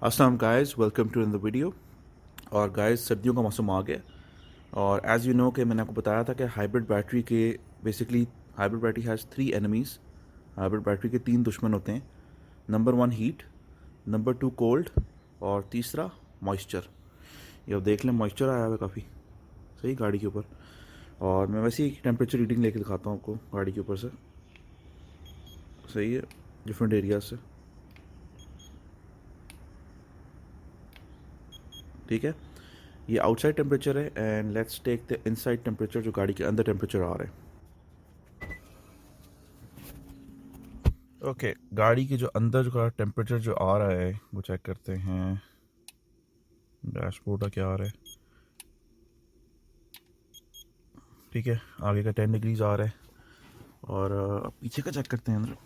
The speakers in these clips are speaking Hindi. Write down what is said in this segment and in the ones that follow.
अस्सलाम guys, welcome to in the video. और गाइस, सर्दियों का मौसम आ गया और एज़ यू नो कि मैंने आपको बताया था कि हाइब्रिड बैटरी के basically hybrid battery has three enemies. Hybrid battery के तीन दुश्मन होते हैं। Number one heat, number two cold और तीसरा मॉइस्चर। ये अब देख लें, मॉइस्चर आया हुआ है काफ़ी सही गाड़ी के ऊपर। और मैं वैसे ही टेम्परेचर रीडिंग लेके दिखाता हूँ आपको गाड़ी के ऊपर से। सही है, डिफरेंट एरियाज से। ठीक है, ये आउटसाइड टेम्परेचर है and let's take the inside temperature, जो गाड़ी के अंदर टेम्परेचर आ रहा है। ओके, गाड़ी के जो अंदर का टेम्परेचर जो आ रहा है वो चेक करते हैं। डैशबोर्ड का क्या आ रहा है? ठीक है, आगे का 10 डिग्रीज आ रहा है और अब पीछे का चेक करते हैं अंदर।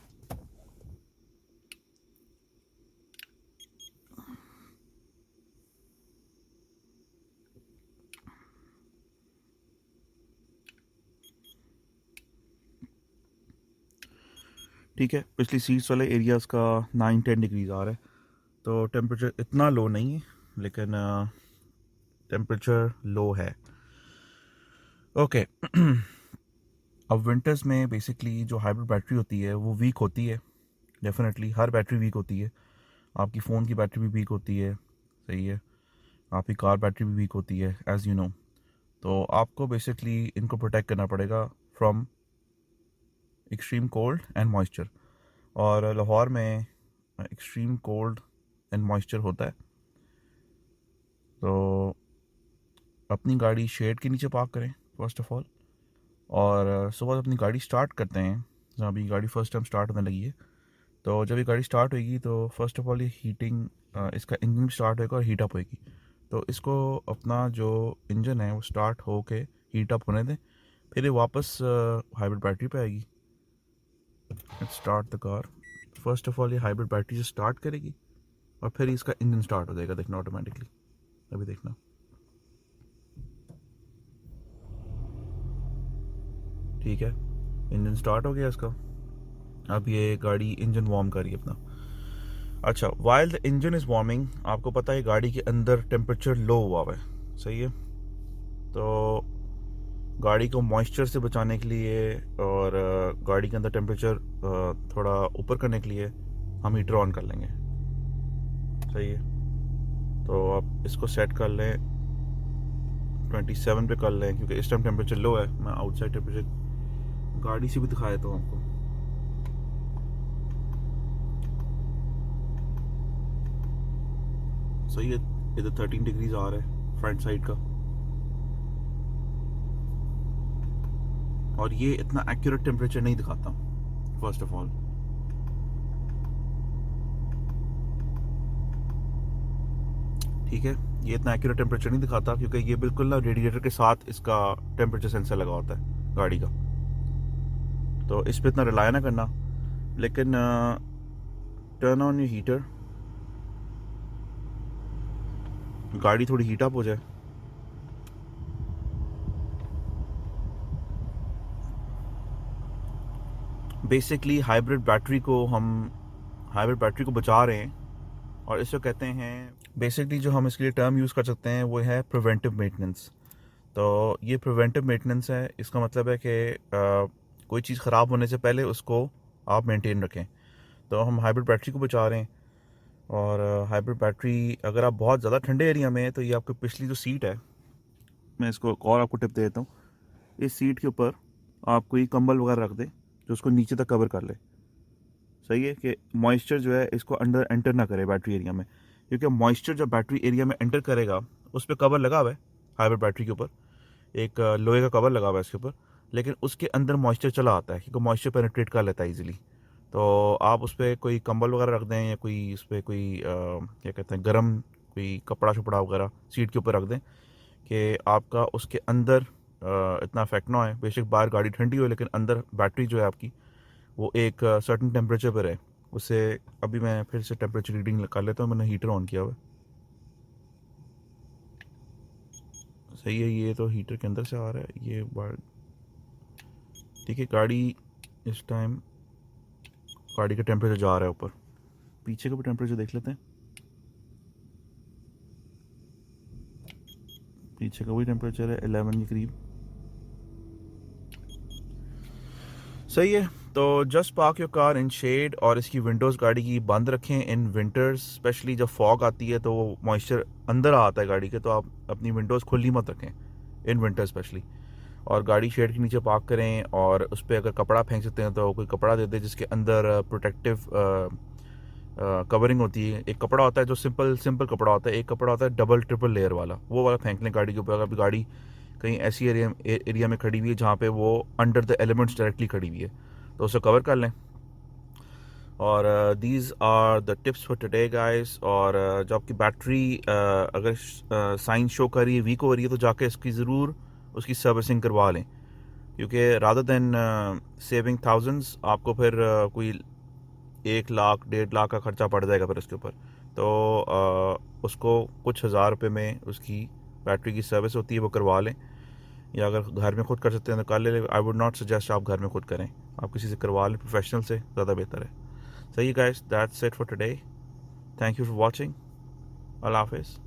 ठीक है, पिछली सीट्स वाले एरियाज़ का 9-10 डिग्रीज आ रहा है, तो टेम्परेचर इतना लो नहीं है, लेकिन टेम्परेचर लो है। ओके अब विंटर्स में बेसिकली जो हाइब्रिड बैटरी होती है वो वीक होती है। डेफिनेटली हर बैटरी वीक होती है। आपकी फ़ोन की बैटरी भी वीक होती है, सही है। आपकी कार बैटरी भी वीक होती है, एज़ यू नो। तो आपको बेसिकली इनको प्रोटेक्ट करना पड़ेगा from extreme cold and moisture. और लाहौर में एक्सट्रीम कोल्ड एंड मॉइस्चर होता है, तो अपनी गाड़ी शेड के नीचे पार्क करें फर्स्ट ऑफ ऑल। और सुबह अपनी गाड़ी स्टार्ट करते हैं, जहाँ अभी गाड़ी फर्स्ट टाइम स्टार्ट होने लगी है, तो जब ये गाड़ी स्टार्ट होगी तो फर्स्ट ऑफ ऑल ये हीटिंग, इसका इंजन स्टार्ट होएगा और हीट अप होएगी। तो इसको अपना जो इंजन है वो स्टार्ट हो के हीट अप होने दें, फिर ये वापस हाइब्रिड बैटरी पे आएगी। Let's start the car. First of all ये हाइब्रिड बैटरी से स्टार्ट करेगी और फिर इसका इंजन स्टार्ट हो जाएगा, देखना ऑटोमेटिकली। अभी देखना, ठीक है, इंजन स्टार्ट हो गया इसका। अब ये गाड़ी इंजन वार्म कर रही है अपना। अच्छा, while the engine is warming, आपको पता है गाड़ी के अंदर टेम्परेचर लो हुआ हुआ है, सही है। तो गाड़ी को मॉइस्चर से बचाने के लिए और गाड़ी के अंदर टेम्परेचर थोड़ा ऊपर करने के लिए हम हीटर ऑन कर लेंगे, सही है। तो आप इसको सेट कर लें, 27 पे कर लें, क्योंकि इस टाइम टेम्परेचर लो है। मैं आउटसाइड टेम्परेचर गाड़ी से भी दिखा देता हूँ आपको। सही है, इधर 13 डिग्रीज आ रहा है फ्रंट साइड का। और ये इतना एक्यूरेट टेम्परेचर नहीं दिखाता फर्स्ट ऑफ ऑल। ठीक है, ये इतना एक्यूरेट टेम्परेचर नहीं दिखाता क्योंकि ये बिल्कुल ना रेडिएटर के साथ इसका टेम्परेचर सेंसर लगा होता है गाड़ी का, तो इस पर इतना रिलाय ना करना। लेकिन टर्न ऑन योर हीटर, गाड़ी थोड़ी हीट अप हो जाए। बेसिकली हाइब्रिड बैटरी को बचा रहे हैं, और इसको कहते हैं, बेसिकली जो हम इसके लिए टर्म यूज़ कर सकते हैं वो है प्रिवेंटिव मेंटेनेंस। तो ये प्रिवेंटिव मेंटेनेंस है, इसका मतलब है कि कोई चीज़ ख़राब होने से पहले उसको आप मेंटेन रखें। तो हम हाइब्रिड बैटरी को बचा रहे हैं। और हाइब्रिड बैटरी, अगर आप बहुत ज़्यादा ठंडे एरिया में हैं तो ये आपकी पिछली जो सीट है, मैं इसको एक और आपको टिप दे देता हूँ। इस सीट के ऊपर आप कोई कंबल वगैरह रख दें जो उसको नीचे तक कवर कर ले, सही है, कि मॉइस्चर जो है इसको अंडर एंटर ना करे बैटरी एरिया में। क्योंकि मॉइस्चर जब बैटरी एरिया में एंटर करेगा, उस पर कवर लगा हुआ है हाइब्रिड बैटरी के ऊपर, एक लोहे का कवर लगा हुआ है इसके ऊपर, लेकिन उसके अंदर मॉइस्चर चला आता है क्योंकि मॉइस्चर पेनिट्रेट कर लेता है इजीली। तो आप उस पर कोई कंबल वगैरह रख दें या कोई उस पर कोई क्या कहते हैं, गर्म कोई कपड़ा शपड़ा वगैरह सीट के ऊपर रख दें, कि आपका उसके अंदर इतना इफेक्ट ना है। बेशक बाहर गाड़ी ठंडी हो, लेकिन अंदर बैटरी जो है आपकी वो एक सर्टन टेम्परेचर पर है उससे। अभी मैं फिर से टेम्परेचर रीडिंग कर लेता हूँ, मैंने हीटर ऑन किया हुआ है। सही है, ये तो हीटर के अंदर से आ रहा है ये बार। ठीक है, गाड़ी इस टाइम गाड़ी का टेम्परेचर जा रहा है ऊपर। पीछे का भी टेम्परेचर देख लेते हैं। पीछे का वही टेम्परेचर है 11 के करीब। सही है। तो just park your car in shed और इसकी विंडोज़ गाड़ी की बंद रखें इन विंटर्स, स्पेशली जब फॉग आती है तो वो मॉइस्चर अंदर आता है गाड़ी के, तो आप अपनी विंडोज़ खुली मत रखें इन विंटर स्पेशली। और गाड़ी शेड के नीचे पार्क करें और उस पर अगर कपड़ा फेंक सकते हैं तो कोई कपड़ा दे दे जिसके अंदर प्रोटेक्टिव कवरिंग होती है। एक कपड़ा होता है जो सिंपल कपड़ा होता है, एक कपड़ा होता है डबल ट्रिपल लेयर वाला, वो वाला फेंक लें गाड़ी के ऊपर। अगर गाड़ी कहीं ऐसी एरिया में खड़ी हुई है जहाँ पे वो अंडर द एलिमेंट्स डायरेक्टली खड़ी हुई है तो उसे कवर कर लें। और these are the tips for today guys. और जो आपकी बैटरी अगर साइन शो कर रही है वीक हो रही है तो जाके इसकी ज़रूर उसकी सर्विसिंग करवा लें, क्योंकि रादर देन सेविंग थाउजेंड्स आपको फिर कोई 1 लाख 1.5 लाख का खर्चा पड़ जाएगा फिर इसके ऊपर। तो उसको कुछ हज़ार रुपये में उसकी बैटरी की सर्विस होती है, वो करवा लें। या अगर घर में खुद कर सकते हैं तो कर ले। आई वुड नॉट सजेस्ट आप घर में खुद करें, आप किसी से करवा लें, प्रोफेशनल से ज़्यादा बेहतर है। सही guys, that's it for today. Thank you for watching. अल्लाह हाफिज़।